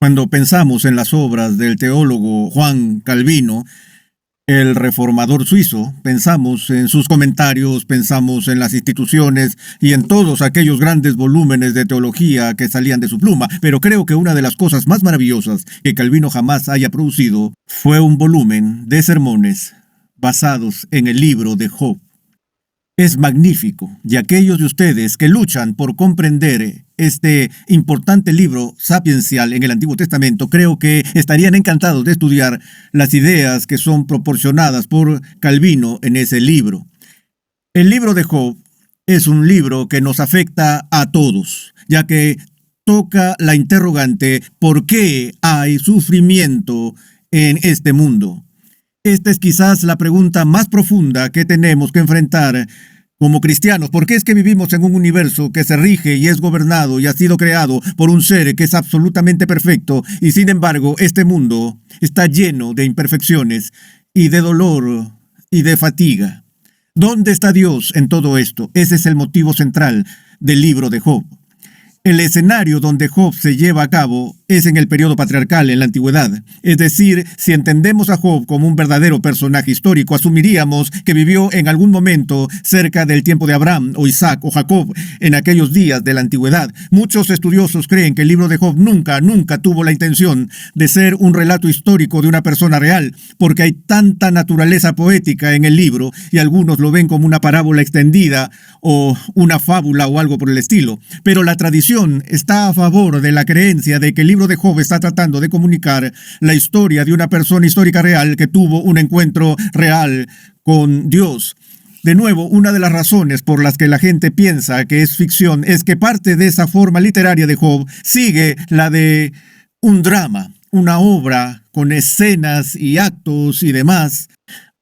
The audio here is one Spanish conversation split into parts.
Cuando pensamos en las obras del teólogo Juan Calvino, el reformador suizo, pensamos en sus comentarios, pensamos en las instituciones y en todos aquellos grandes volúmenes de teología que salían de su pluma, pero creo que una de las cosas más maravillosas que Calvino jamás haya producido fue un volumen de sermones basados en el libro de Job. Es magnífico, y aquellos de ustedes que luchan por comprender este importante libro sapiencial en el Antiguo Testamento, creo que estarían encantados de estudiar las ideas que son proporcionadas por Calvino en ese libro. El libro de Job es un libro que nos afecta a todos, ya que toca la interrogante ¿por qué hay sufrimiento en este mundo? Esta es quizás la pregunta más profunda que tenemos que enfrentar como cristianos. ¿Por qué es que vivimos en un universo que se rige y es gobernado y ha sido creado por un ser que es absolutamente perfecto y sin embargo este mundo está lleno de imperfecciones y de dolor y de fatiga? ¿Dónde está Dios en todo esto? Ese es el motivo central del libro de Job. El escenario donde Job se lleva a cabo es en el periodo patriarcal, en la antigüedad. Es decir, si entendemos a Job como un verdadero personaje histórico, asumiríamos que vivió en algún momento cerca del tiempo de Abraham o Isaac o Jacob en aquellos días de la antigüedad. Muchos estudiosos creen que el libro de Job nunca tuvo la intención de ser un relato histórico de una persona real, porque hay tanta naturaleza poética en el libro y algunos lo ven como una parábola extendida o una fábula o algo por el estilo. Pero la tradición está a favor de la creencia de que el libro de Job está tratando de comunicar la historia de una persona histórica real que tuvo un encuentro real con Dios. De nuevo, una de las razones por las que la gente piensa que es ficción es que parte de esa forma literaria de Job sigue la de un drama, una obra con escenas y actos y demás.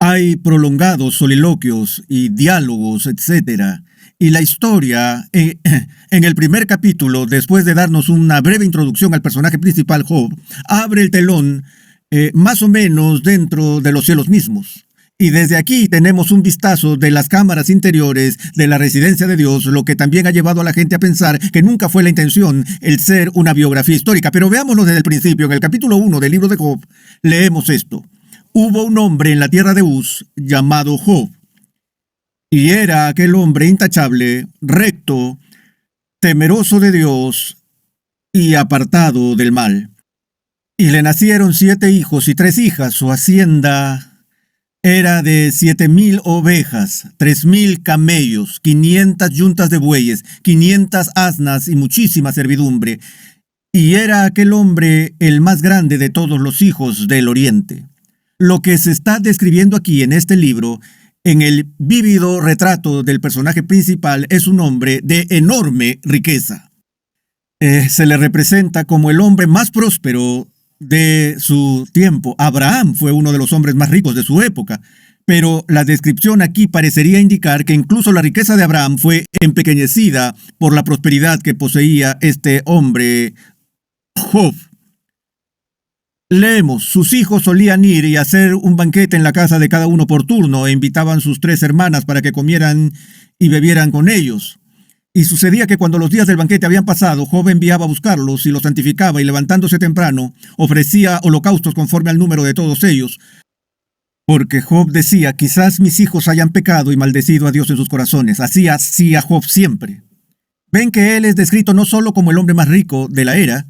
Hay prolongados soliloquios y diálogos, etc. Y la historia, en el primer capítulo, después de darnos una breve introducción al personaje principal, Job, abre el telón más o menos dentro de los cielos mismos. Y desde aquí tenemos un vistazo de las cámaras interiores de la residencia de Dios, lo que también ha llevado a la gente a pensar que nunca fue la intención el ser una biografía histórica. Pero veámoslo desde el principio. En el capítulo 1 del libro de Job, leemos esto. Hubo un hombre en la tierra de Uz llamado Job. Y era aquel hombre intachable, recto, temeroso de Dios y apartado del mal. Y le nacieron 7 hijos y 3 hijas. Su hacienda era de 7,000 ovejas, 3,000 camellos, 500 yuntas de bueyes, 500 asnas y muchísima servidumbre. Y era aquel hombre el más grande de todos los hijos del oriente. Lo que se está describiendo aquí en este libro, en el vívido retrato del personaje principal, es un hombre de enorme riqueza. Se le representa como el hombre más próspero de su tiempo. Abraham fue uno de los hombres más ricos de su época, pero la descripción aquí parecería indicar que incluso la riqueza de Abraham fue empequeñecida por la prosperidad que poseía este hombre Job. Leemos, sus hijos solían ir y hacer un banquete en la casa de cada uno por turno e invitaban sus 3 hermanas para que comieran y bebieran con ellos. Y sucedía que cuando los días del banquete habían pasado, Job enviaba a buscarlos y los santificaba y levantándose temprano, ofrecía holocaustos conforme al número de todos ellos. Porque Job decía, quizás mis hijos hayan pecado y maldecido a Dios en sus corazones. Así hacía Job siempre. Ven que él es descrito no solo como el hombre más rico de la era,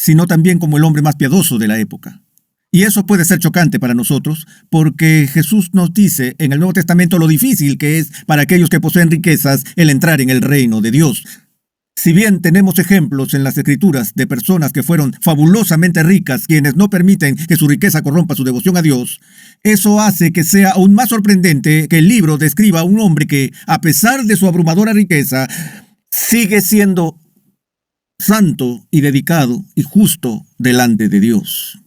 sino también como el hombre más piadoso de la época. Y eso puede ser chocante para nosotros, porque Jesús nos dice en el Nuevo Testamento lo difícil que es para aquellos que poseen riquezas el entrar en el reino de Dios. Si bien tenemos ejemplos en las Escrituras de personas que fueron fabulosamente ricas, quienes no permiten que su riqueza corrompa su devoción a Dios, eso hace que sea aún más sorprendente que el libro describa a un hombre que, a pesar de su abrumadora riqueza, sigue siendo santo y dedicado y justo delante de Dios.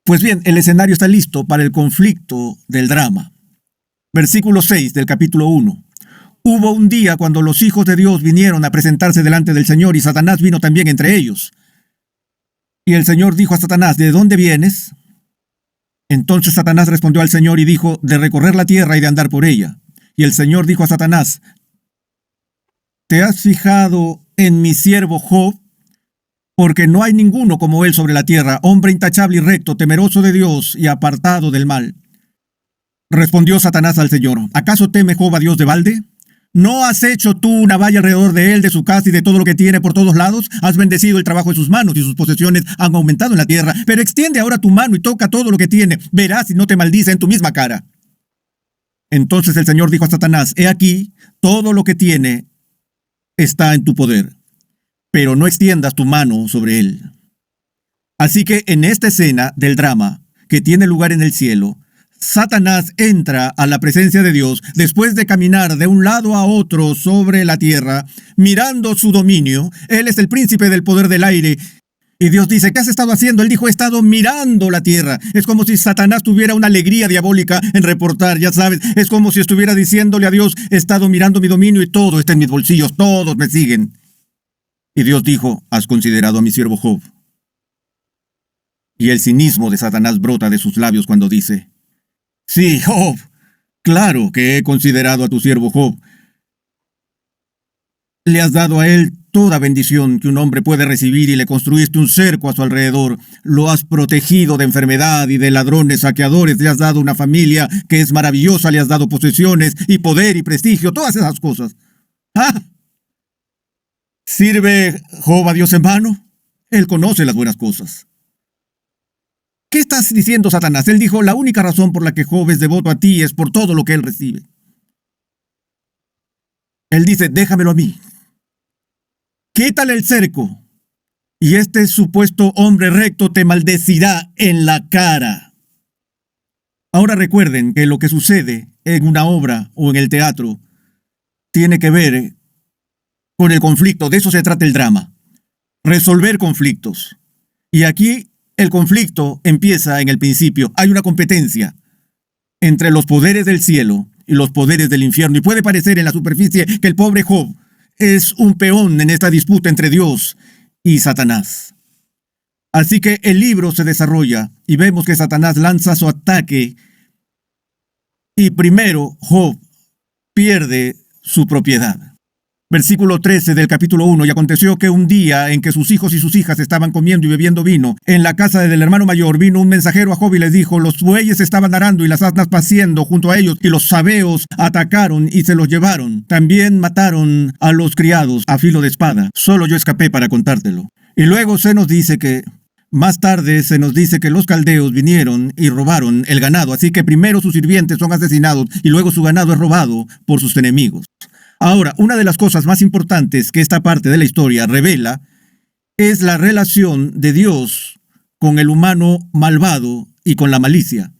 Pues bien, el escenario está listo para el conflicto del drama. Versículo 6 del capítulo 1. Hubo un día cuando los hijos de Dios vinieron a presentarse delante del Señor y Satanás vino también entre ellos. Y el Señor dijo a Satanás, ¿de dónde vienes? Entonces Satanás respondió al Señor y dijo, de recorrer la tierra y de andar por ella. Y el Señor dijo a Satanás, ¿te has fijado en mi siervo Job? porque no hay ninguno como él sobre la tierra, hombre intachable y recto, temeroso de Dios y apartado del mal. Respondió Satanás al Señor: ¿Acaso teme Job a Dios de balde? ¿No has hecho tú una valla alrededor de él, de su casa y de todo lo que tiene por todos lados? Has bendecido el trabajo de sus manos y sus posesiones han aumentado en la tierra. Pero extiende ahora tu mano y toca todo lo que tiene. Verás si no te maldice en tu misma cara. Entonces el Señor dijo a Satanás: He aquí, todo lo que tiene está en tu poder, pero no extiendas tu mano sobre él. Así que en esta escena del drama que tiene lugar en el cielo, Satanás entra a la presencia de Dios después de caminar de un lado a otro sobre la tierra, mirando su dominio. Él es el príncipe del poder del aire. Y Dios dice: ¿qué has estado haciendo? Él dijo: he estado mirando la tierra. Es como si Satanás tuviera una alegría diabólica en reportar, ya sabes. Es como si estuviera diciéndole a Dios: he estado mirando mi dominio y todo está en mis bolsillos, todos me siguen. Y Dios dijo: ¿has considerado a mi siervo Job? Y el cinismo de Satanás brota de sus labios cuando dice: sí, Job, claro que he considerado a tu siervo Job. Le has dado a él toda bendición que un hombre puede recibir y le construiste un cerco a su alrededor. Lo has protegido de enfermedad y de ladrones, saqueadores. Le has dado una familia que es maravillosa. Le has dado posesiones y poder y prestigio, todas esas cosas. ¿Ah? ¿Sirve Job a Dios en vano? Él conoce las buenas cosas. ¿Qué estás diciendo, Satanás? Él dijo: la única razón por la que Job es devoto a ti es por todo lo que él recibe. Él dice: déjamelo a mí. Quítale el cerco, y este supuesto hombre recto te maldecirá en la cara. Ahora recuerden que lo que sucede en una obra o en el teatro tiene que ver con el conflicto. De eso se trata el drama. Resolver conflictos. Y aquí el conflicto empieza en el principio. Hay una competencia entre los poderes del cielo y los poderes del infierno. Y puede parecer en la superficie que el pobre Job es un peón en esta disputa entre Dios y Satanás. Así que el libro se desarrolla y vemos que Satanás lanza su ataque y primero Job pierde su propiedad. Versículo 13 del capítulo 1. Y aconteció que un día en que sus hijos y sus hijas estaban comiendo y bebiendo vino, en la casa del hermano mayor vino un mensajero a Job y les dijo: los bueyes estaban arando y las asnas paciendo junto a ellos, y los sabeos atacaron y se los llevaron. También mataron a los criados a filo de espada. Solo yo escapé para contártelo. Y luego más tarde se nos dice que los caldeos vinieron y robaron el ganado. Así que primero sus sirvientes son asesinados y luego su ganado es robado por sus enemigos. Ahora, una de las cosas más importantes que esta parte de la historia revela es la relación de Dios con el humano malvado y con la malicia.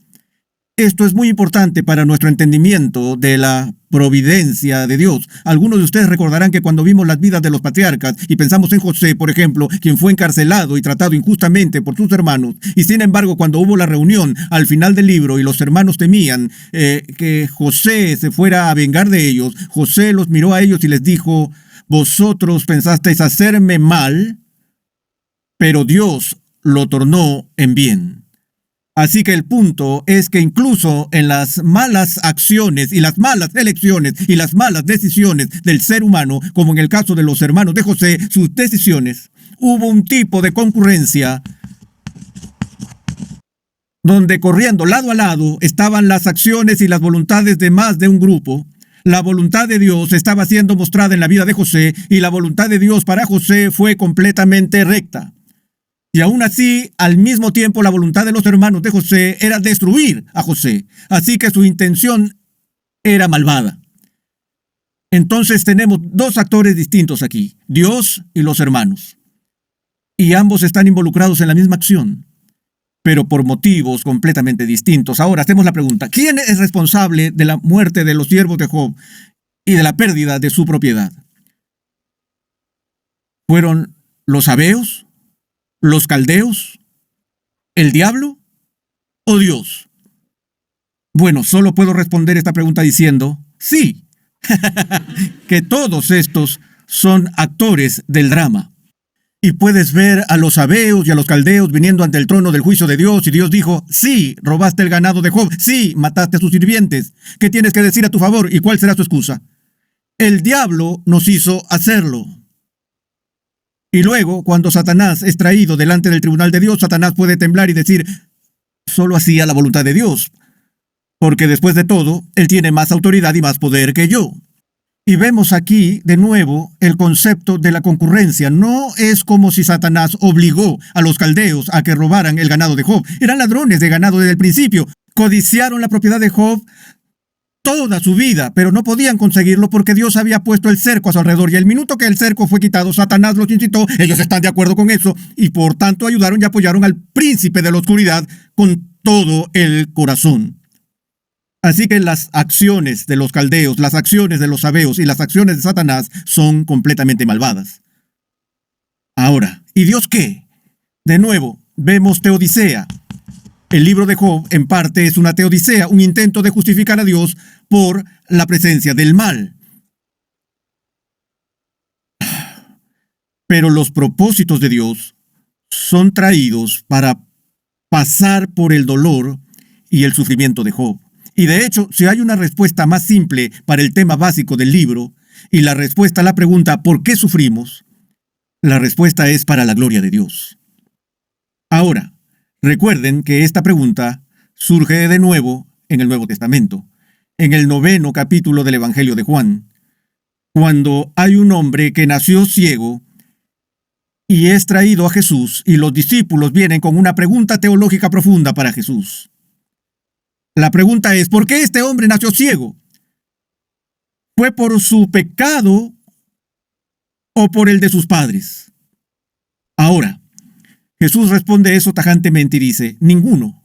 Esto es muy importante para nuestro entendimiento de la providencia de Dios. Algunos de ustedes recordarán que cuando vimos las vidas de los patriarcas y pensamos en José, por ejemplo, quien fue encarcelado y tratado injustamente por sus hermanos, y sin embargo cuando hubo la reunión al final del libro y los hermanos temían que José se fuera a vengar de ellos, José los miró a ellos y les dijo: vosotros pensasteis hacerme mal, pero Dios lo tornó en bien. Así que el punto es que incluso en las malas acciones y las malas elecciones y las malas decisiones del ser humano, como en el caso de los hermanos de José, sus decisiones, hubo un tipo de concurrencia donde corriendo lado a lado estaban las acciones y las voluntades de más de un grupo. La voluntad de Dios estaba siendo mostrada en la vida de José y la voluntad de Dios para José fue completamente recta. Y aún así, al mismo tiempo, la voluntad de los hermanos de José era destruir a José. Así que su intención era malvada. Entonces tenemos dos actores distintos aquí: Dios y los hermanos. Y ambos están involucrados en la misma acción, pero por motivos completamente distintos. Ahora hacemos la pregunta: ¿quién es responsable de la muerte de los siervos de Job y de la pérdida de su propiedad? ¿Fueron los sabeos? ¿Los caldeos? ¿El diablo? ¿O Dios? Bueno, solo puedo responder esta pregunta diciendo: sí, que todos estos son actores del drama. Y puedes ver a los sabeos y a los caldeos viniendo ante el trono del juicio de Dios, y Dios dijo: sí, robaste el ganado de Job, sí, mataste a sus sirvientes. ¿Qué tienes que decir a tu favor y cuál será tu excusa? El diablo nos hizo hacerlo. Y luego, cuando Satanás es traído delante del tribunal de Dios, Satanás puede temblar y decir, solo hacía la voluntad de Dios, porque después de todo, él tiene más autoridad y más poder que yo. Y vemos aquí, de nuevo, el concepto de la concurrencia. No es como si Satanás obligó a los caldeos a que robaran el ganado de Job. Eran ladrones de ganado desde el principio. Codiciaron la propiedad de Job toda su vida, pero no podían conseguirlo porque Dios había puesto el cerco a su alrededor. Y el minuto que el cerco fue quitado, Satanás los incitó. Ellos están de acuerdo con eso y por tanto ayudaron y apoyaron al príncipe de la oscuridad con todo el corazón. Así que las acciones de los caldeos, las acciones de los sabeos y las acciones de Satanás son completamente malvadas. Ahora, ¿y Dios qué? De nuevo, vemos teodicea. El libro de Job, en parte, es una teodicea, un intento de justificar a Dios por la presencia del mal. Pero los propósitos de Dios son traídos para pasar por el dolor y el sufrimiento de Job. Y de hecho, si hay una respuesta más simple para el tema básico del libro, y la respuesta a la pregunta ¿por qué sufrimos? La respuesta es para la gloria de Dios. Ahora, recuerden que esta pregunta surge de nuevo en el Nuevo Testamento, en el 9º capítulo del Evangelio de Juan, cuando hay un hombre que nació ciego y es traído a Jesús y los discípulos vienen con una pregunta teológica profunda para Jesús. La pregunta es, ¿por qué este hombre nació ciego? ¿Fue por su pecado o por el de sus padres? Ahora, Jesús responde eso tajantemente y dice, ninguno,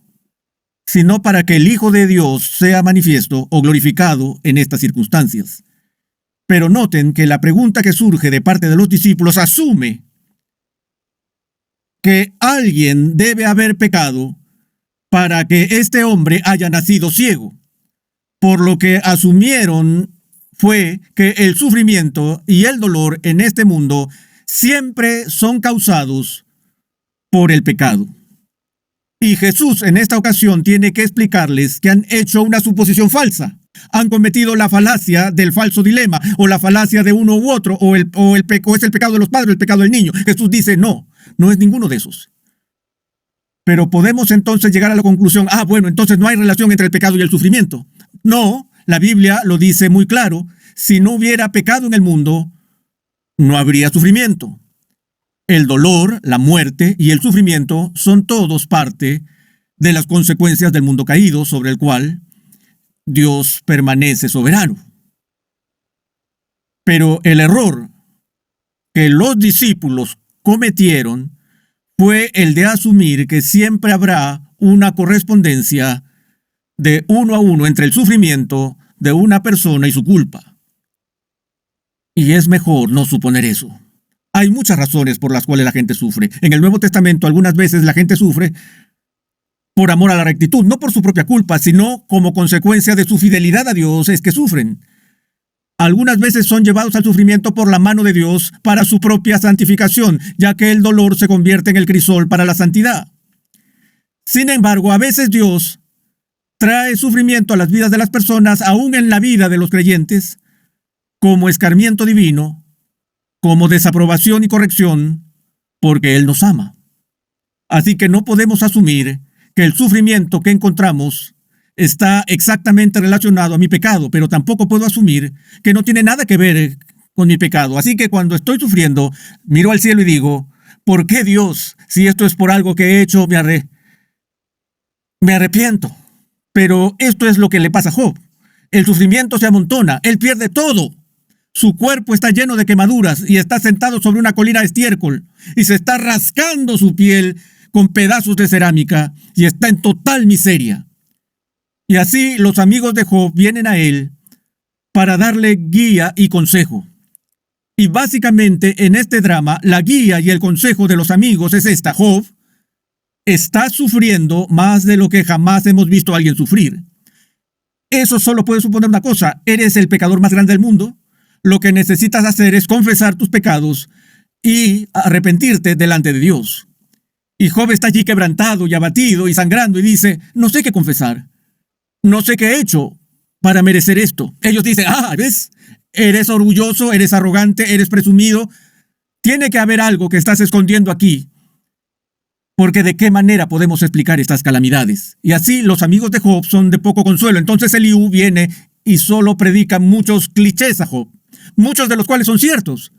sino para que el Hijo de Dios sea manifiesto o glorificado en estas circunstancias. Pero noten que la pregunta que surge de parte de los discípulos asume que alguien debe haber pecado para que este hombre haya nacido ciego. Por lo que asumieron fue que el sufrimiento y el dolor en este mundo siempre son causados por el pecado. Y Jesús en esta ocasión tiene que explicarles que han hecho una suposición falsa. Han cometido la falacia del falso dilema, o la falacia de uno u otro, o es el pecado de los padres, o el pecado del niño. Jesús dice, no es ninguno de esos. Pero podemos entonces llegar a la conclusión, bueno, entonces no hay relación entre el pecado y el sufrimiento. No, la Biblia lo dice muy claro, si no hubiera pecado en el mundo, no habría sufrimiento. El dolor, la muerte y el sufrimiento son todos parte de las consecuencias del mundo caído sobre el cual Dios permanece soberano. Pero el error que los discípulos cometieron fue el de asumir que siempre habrá una correspondencia de 1 a 1 entre el sufrimiento de una persona y su culpa. Y es mejor no suponer eso. Hay muchas razones por las cuales la gente sufre. En el Nuevo Testamento algunas veces la gente sufre por amor a la rectitud, no por su propia culpa, sino como consecuencia de su fidelidad a Dios es que sufren. Algunas veces son llevados al sufrimiento por la mano de Dios para su propia santificación, ya que el dolor se convierte en el crisol para la santidad. Sin embargo, a veces Dios trae sufrimiento a las vidas de las personas, aún en la vida de los creyentes, como escarmiento divino, como desaprobación y corrección, porque Él nos ama. Así que no podemos asumir que el sufrimiento que encontramos está exactamente relacionado a mi pecado, pero tampoco puedo asumir que no tiene nada que ver con mi pecado. Así que cuando estoy sufriendo, miro al cielo y digo, ¿por qué Dios? Si esto es por algo que he hecho, me arrepiento. Pero esto es lo que le pasa a Job. El sufrimiento se amontona, él pierde todo. Su cuerpo está lleno de quemaduras y está sentado sobre una colina de estiércol y se está rascando su piel con pedazos de cerámica y está en total miseria. Y así los amigos de Job vienen a él para darle guía y consejo. Y básicamente en este drama, la guía y el consejo de los amigos es esta: Job está sufriendo más de lo que jamás hemos visto a alguien sufrir. Eso solo puede suponer una cosa: eres el pecador más grande del mundo. Lo que necesitas hacer es confesar tus pecados y arrepentirte delante de Dios. Y Job está allí quebrantado y abatido y sangrando y dice, no sé qué confesar. No sé qué he hecho para merecer esto. Ellos dicen, ¿ves? Eres orgulloso, eres arrogante, eres presumido. Tiene que haber algo que estás escondiendo aquí, porque ¿de qué manera podemos explicar estas calamidades? Y así los amigos de Job son de poco consuelo. Entonces Eliú viene y solo predica muchos clichés a Job, muchos de los cuales son ciertos,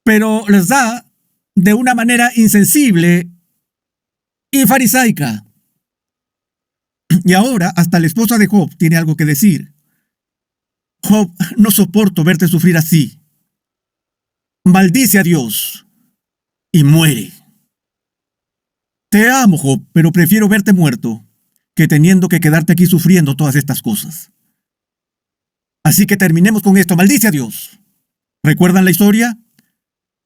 pero les da de una manera insensible y farisaica. Y ahora hasta la esposa de Job tiene algo que decir. Job, no soporto verte sufrir así. Maldice a Dios y muere. Te amo, Job, pero prefiero verte muerto que teniendo que quedarte aquí sufriendo todas estas cosas. Así que terminemos con esto. Maldice a Dios. ¿Recuerdan la historia?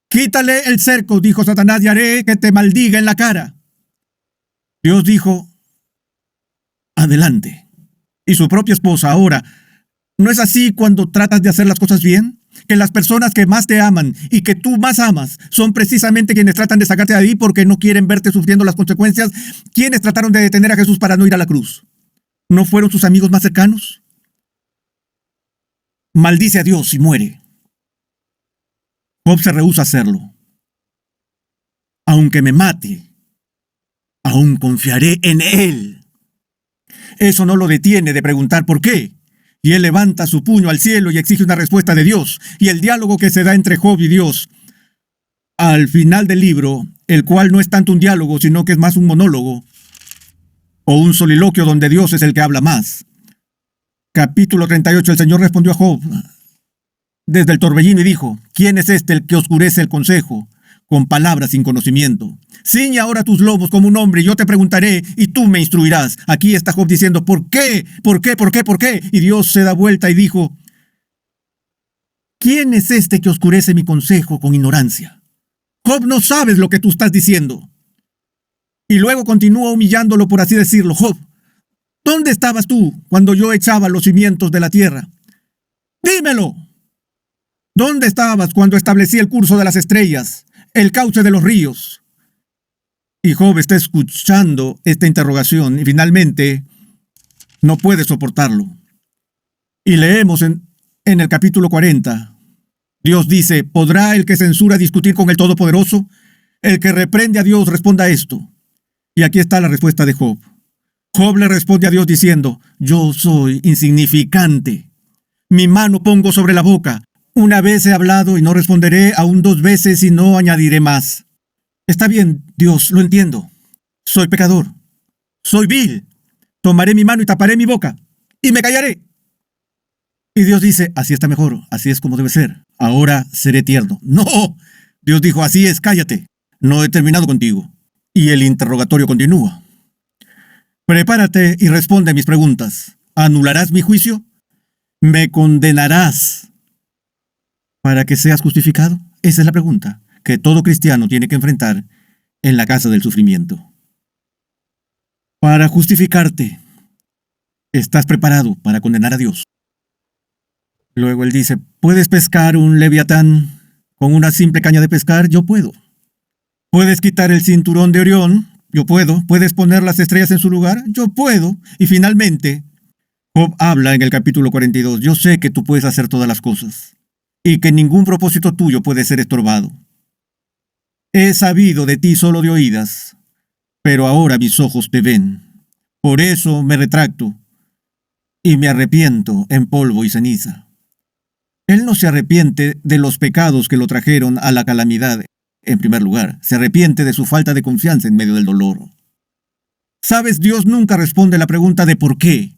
Quítale el cerco, dijo Satanás, y haré que te maldiga en la cara. Dios dijo, adelante. Y su propia esposa ahora, ¿no es así cuando tratas de hacer las cosas bien? Que las personas que más te aman y que tú más amas son precisamente quienes tratan de sacarte de ahí porque no quieren verte sufriendo las consecuencias. ¿Quiénes trataron de detener a Jesús para no ir a la cruz? ¿No fueron sus amigos más cercanos? Maldice a Dios y muere. Job se rehúsa a hacerlo. Aunque me mate, aún confiaré en Él. Eso no lo detiene de preguntar por qué. Y él levanta su puño al cielo y exige una respuesta de Dios. Y el diálogo que se da entre Job y Dios al final del libro, el cual no es tanto un diálogo, sino que es más un monólogo o un soliloquio donde Dios es el que habla más. Capítulo 38, el Señor respondió a Job desde el torbellino y dijo, ¿quién es este el que oscurece el consejo con palabras sin conocimiento? Ciñe ahora tus lomos como un hombre y yo te preguntaré y tú me instruirás. Aquí está Job diciendo, ¿por qué? ¿Por qué? ¿Por qué? ¿Por qué? Y Dios se da vuelta y dijo, ¿quién es este que oscurece mi consejo con ignorancia? Job, no sabes lo que tú estás diciendo. Y luego continúa humillándolo, por así decirlo. Job, ¿dónde estabas tú cuando yo echaba los cimientos de la tierra? Dímelo. ¿Dónde estabas cuando establecí el curso de las estrellas, el cauce de los ríos? Y Job está escuchando esta interrogación y finalmente no puede soportarlo. Y leemos en el capítulo 40, Dios dice, ¿podrá el que censura discutir con el Todopoderoso? El que reprende a Dios responda a esto. Y aquí está la respuesta de Job. Job le responde a Dios diciendo, yo soy insignificante. Mi mano pongo sobre la boca. Una vez he hablado y no responderé, aún 2 veces y no añadiré más. Está bien, Dios, lo entiendo. Soy pecador. Soy vil. Tomaré mi mano y taparé mi boca. Y me callaré. Y Dios dice, así está mejor. Así es como debe ser. Ahora seré tierno. ¡No! Dios dijo, así es, cállate. No he terminado contigo. Y el interrogatorio continúa. Prepárate y responde a mis preguntas. ¿Anularás mi juicio? ¿Me condenarás para que seas justificado? Esa es la pregunta que todo cristiano tiene que enfrentar en la casa del sufrimiento. Para justificarte, ¿estás preparado para condenar a Dios? Luego él dice, ¿puedes pescar un leviatán con una simple caña de pescar? Yo puedo. ¿Puedes quitar el cinturón de Orión? Yo puedo. ¿Puedes poner las estrellas en su lugar? Yo puedo. Y finalmente, Job habla en el capítulo 42, yo sé que tú puedes hacer todas las cosas y que ningún propósito tuyo puede ser estorbado. He sabido de ti solo de oídas, pero ahora mis ojos te ven. Por eso me retracto y me arrepiento en polvo y ceniza. Él no se arrepiente de los pecados que lo trajeron a la calamidad, en primer lugar. Se arrepiente de su falta de confianza en medio del dolor. ¿Sabes? Dios nunca responde la pregunta de por qué.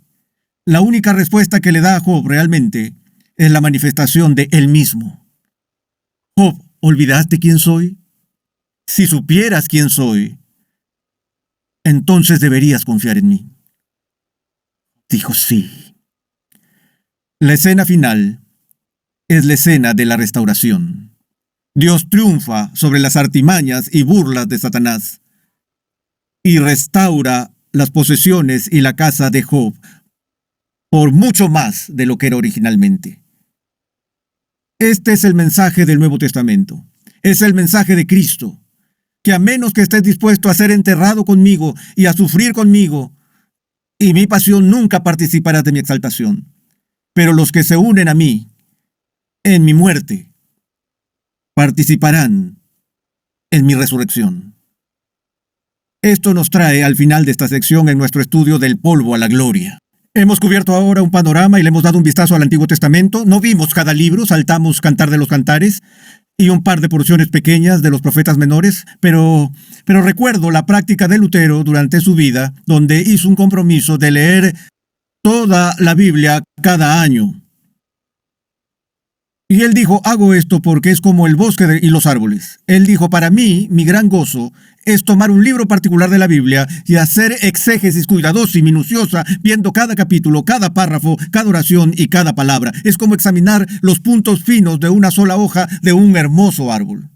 La única respuesta que le da a Job realmente es la manifestación de él mismo. Job, ¿olvidaste quién soy? Si supieras quién soy, entonces deberías confiar en mí. Dijo sí. La escena final es la escena de la restauración. Dios triunfa sobre las artimañas y burlas de Satanás y restaura las posesiones y la casa de Job por mucho más de lo que era originalmente. Este es el mensaje del Nuevo Testamento. Es el mensaje de Cristo, que a menos que estés dispuesto a ser enterrado conmigo y a sufrir conmigo, y mi pasión, nunca participarás de mi exaltación. Pero los que se unen a mí en mi muerte participarán en mi resurrección. Esto nos trae al final de esta sección en nuestro estudio del polvo a la gloria. Hemos cubierto ahora un panorama y le hemos dado un vistazo al Antiguo Testamento. No vimos cada libro, saltamos Cantar de los Cantares y un par de porciones pequeñas de los profetas menores, pero recuerdo la práctica de Lutero durante su vida, donde hizo un compromiso de leer toda la Biblia cada año. Y él dijo, hago esto porque es como el bosque y los árboles. Él dijo, para mí, mi gran gozo es tomar un libro particular de la Biblia y hacer exégesis cuidadosa y minuciosa, viendo cada capítulo, cada párrafo, cada oración y cada palabra. Es como examinar los puntos finos de una sola hoja de un hermoso árbol.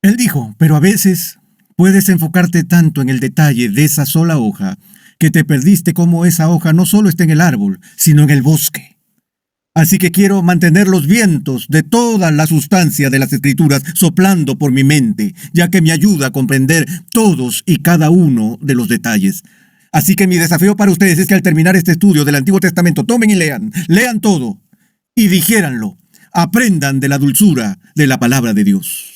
Él dijo, pero a veces puedes enfocarte tanto en el detalle de esa sola hoja que te perdiste cómo esa hoja no solo está en el árbol, sino en el bosque. Así que quiero mantener los vientos de toda la sustancia de las Escrituras soplando por mi mente, ya que me ayuda a comprender todos y cada uno de los detalles. Así que mi desafío para ustedes es que al terminar este estudio del Antiguo Testamento, tomen y lean todo y digiéranlo, aprendan de la dulzura de la palabra de Dios.